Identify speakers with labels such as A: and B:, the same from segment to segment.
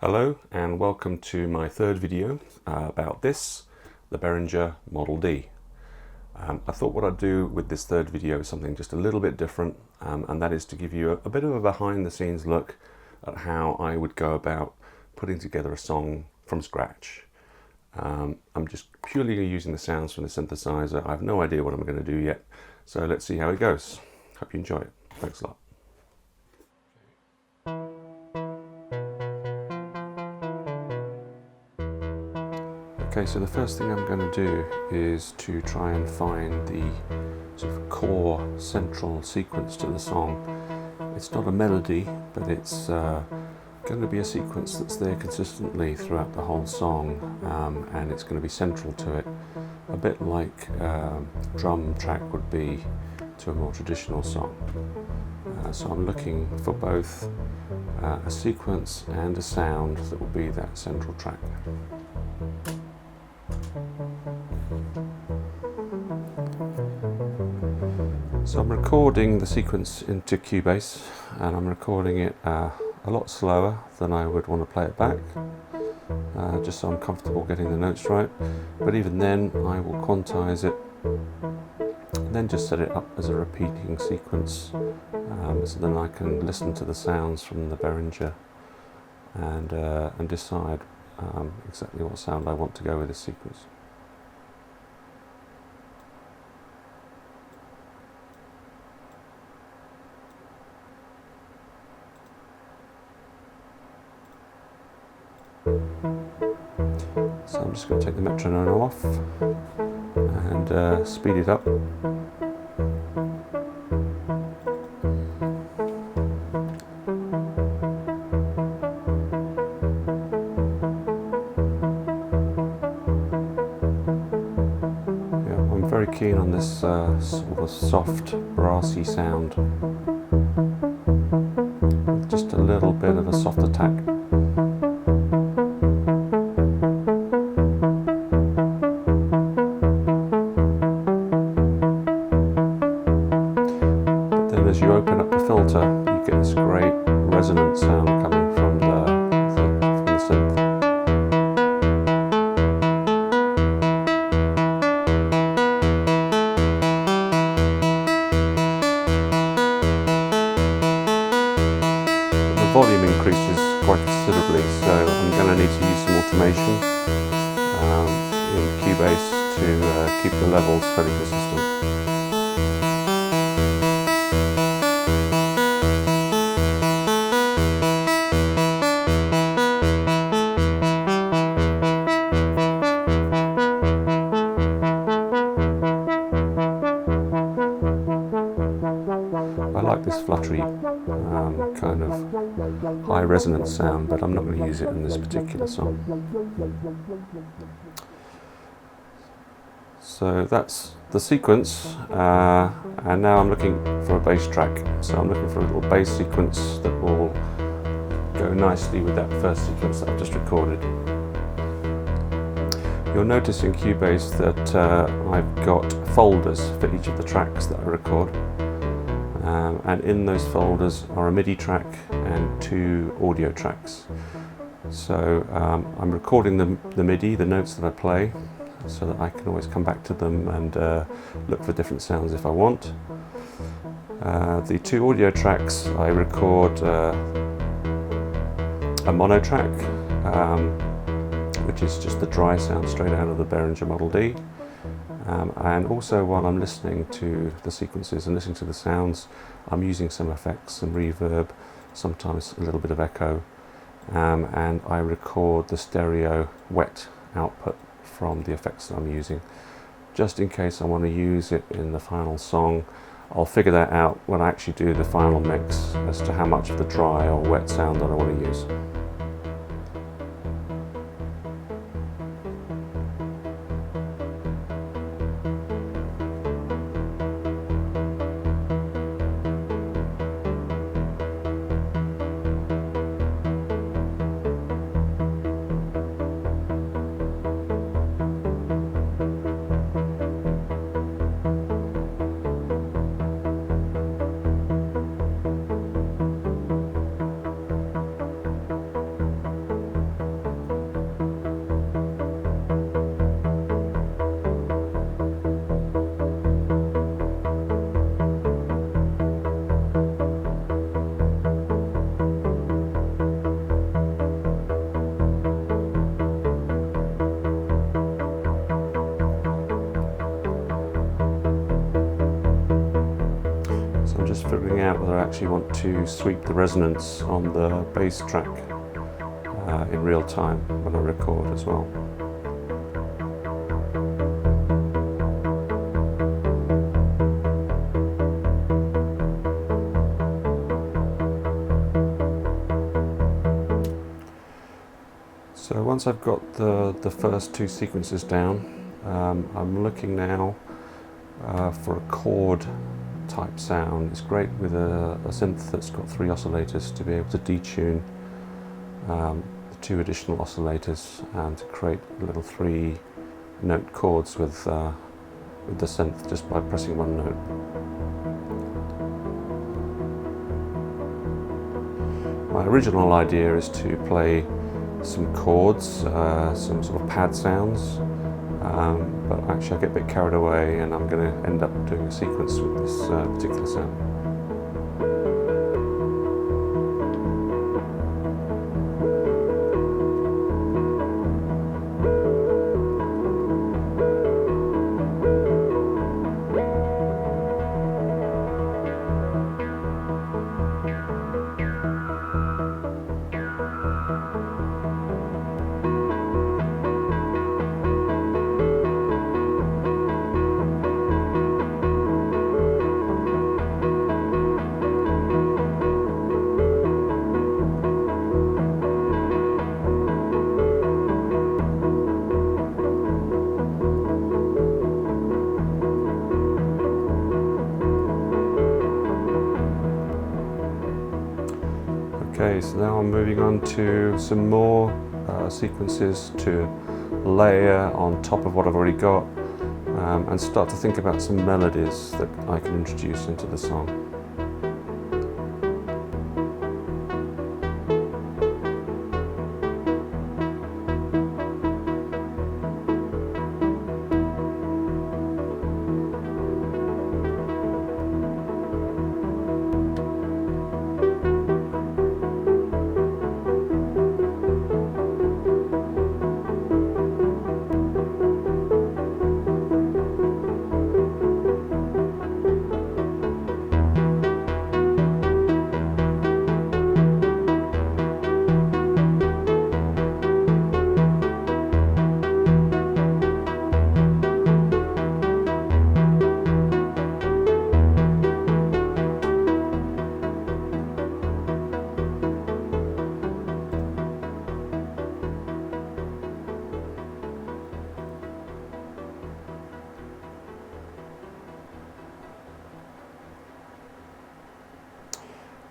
A: Hello and welcome to my third video about the Behringer Model D. I thought what I'd do with this third video is something just a little bit different, and that is to give you a bit of a behind the scenes look at how I would go about putting together a song from scratch. I'm just purely using the sounds from the synthesizer. I have no idea what I'm going to do yet, so let's see how it goes. Hope you enjoy it. Thanks a lot. Okay, so the first thing I'm going to do is to try and find the sort of core central sequence to the song. It's not a melody, but it's going to be a sequence that's there consistently throughout the whole song, and it's going to be central to it, a bit like a drum track would be to a more traditional song. So I'm looking for both a sequence and a sound that will be that central track. So I'm recording the sequence into Cubase, and I'm recording it a lot slower than I would want to play it back, just so I'm comfortable getting the notes right. But even then I will quantize it and then just set it up as a repeating sequence, so then I can listen to the sounds from the Behringer and decide exactly what sound I want to go with this sequence. So I'm just going to take the metronome off and speed it up. I'm very keen on this sort of soft, brassy sound, with just a little bit of a soft attack. But then as you open up the filter, you get this great resonant sound coming from the synth. The volume increases quite considerably, so I'm going to need to use some automation in Cubase to keep the levels fairly consistent. I like this fluttery kind of high resonance sound, but I'm not going to use it in this particular song. So that's the sequence, and now I'm looking for a bass track. So I'm looking for a little bass sequence that will go nicely with that first sequence that I've just recorded. You'll notice in Cubase that I've got folders for each of the tracks that I record. And in those folders are a MIDI track and 2 audio tracks. So I'm recording the MIDI, the notes that I play, so that I can always come back to them and look for different sounds if I want. The 2 audio tracks, I record a mono track, which is just the dry sound straight out of the Behringer Model D. And also, while I'm listening to the sequences and listening to the sounds, I'm using some effects, some reverb, sometimes a little bit of echo, and I record the stereo wet output from the effects that I'm using. Just in case I want to use it in the final song, I'll figure that out when I actually do the final mix as to how much of the dry or wet sound that I want to use. I'm just figuring out whether I actually want to sweep the resonance on the bass track in real time when I record as well. So once I've got the first two sequences down, I'm looking now for a chord type sound. It's great with a synth that's got 3 oscillators to be able to detune the 2 additional oscillators and to create little 3-note chords with the synth just by pressing one note. My original idea is to play some chords, some sort of pad sounds, but actually I get a bit carried away and I'm going to end up doing a sequence with this particular sound. Okay, so now I'm moving on to some more sequences to layer on top of what I've already got and start to think about some melodies that I can introduce into the song.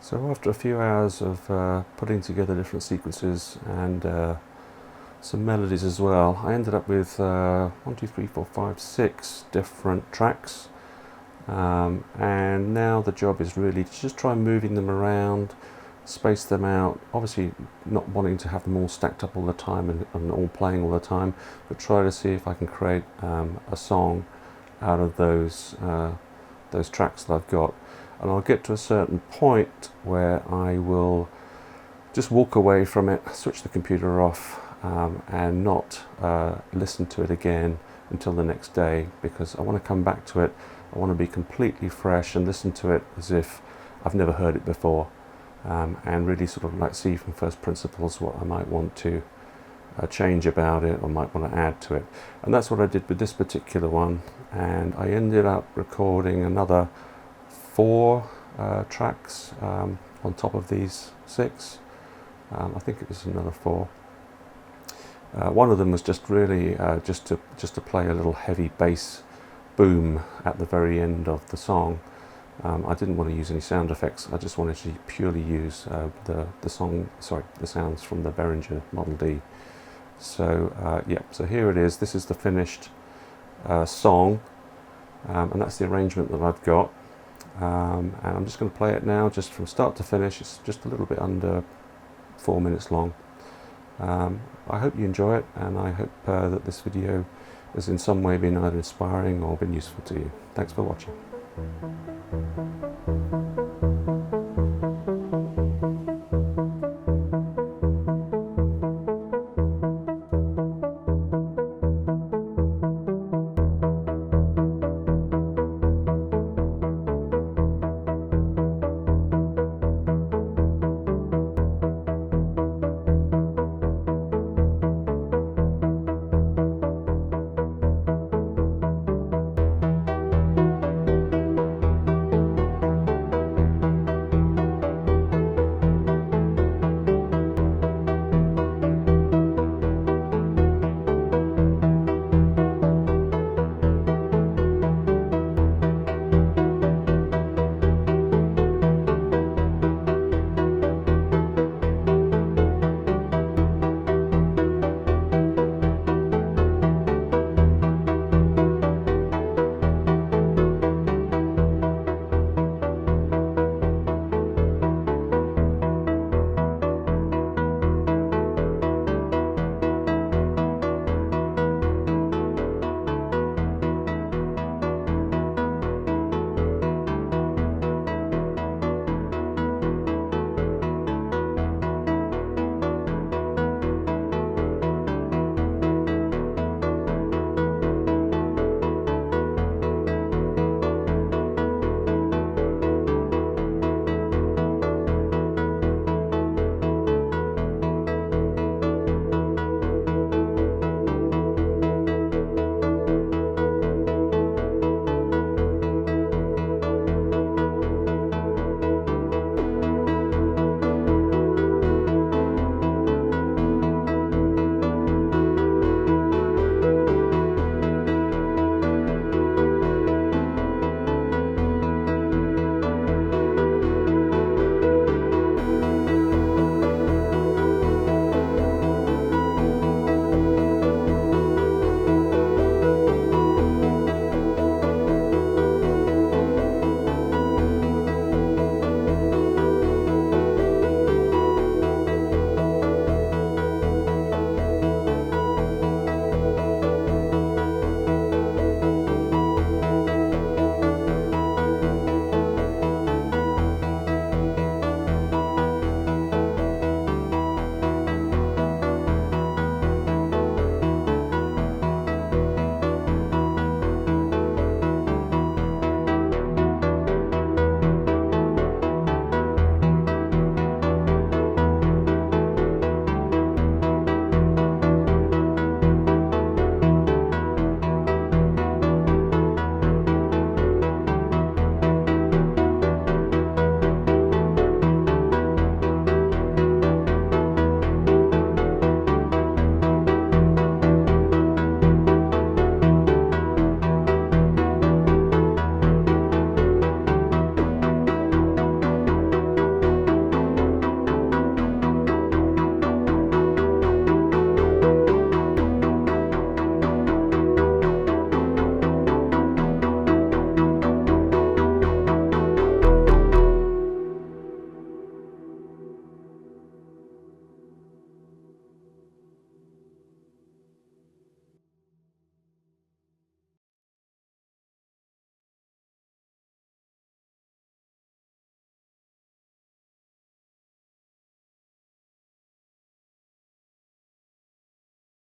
A: So after a few hours of putting together different sequences and some melodies as well, I ended up with 1, 2, 3, 4, 5, 6 different tracks, and now the job is really to just try moving them around, space them out, obviously not wanting to have them all stacked up all the time and all playing all the time, but try to see if I can create a song out of those tracks that I've got. And I'll get to a certain point where I will just walk away from it, switch the computer off, and not listen to it again until the next day, because I want to come back to it. I want to be completely fresh and listen to it as if I've never heard it before, and really sort of like see from first principles what I might want to change about it or might want to add to it. And that's what I did with this particular one, and I ended up recording another 4 tracks on top of these 6. I think it was another 4. One of them was just really just to play a little heavy bass boom at the very end of the song. I didn't want to use any sound effects. I just wanted to purely use the sounds from the Behringer Model D. So yeah, so here it is. This is the finished song, and that's the arrangement that I've got. And I'm just going to play it now, just from start to finish. It's just a little bit under 4 minutes long. I hope you enjoy it, and I hope that this video has in some way been either inspiring or been useful to you. Thanks for watching.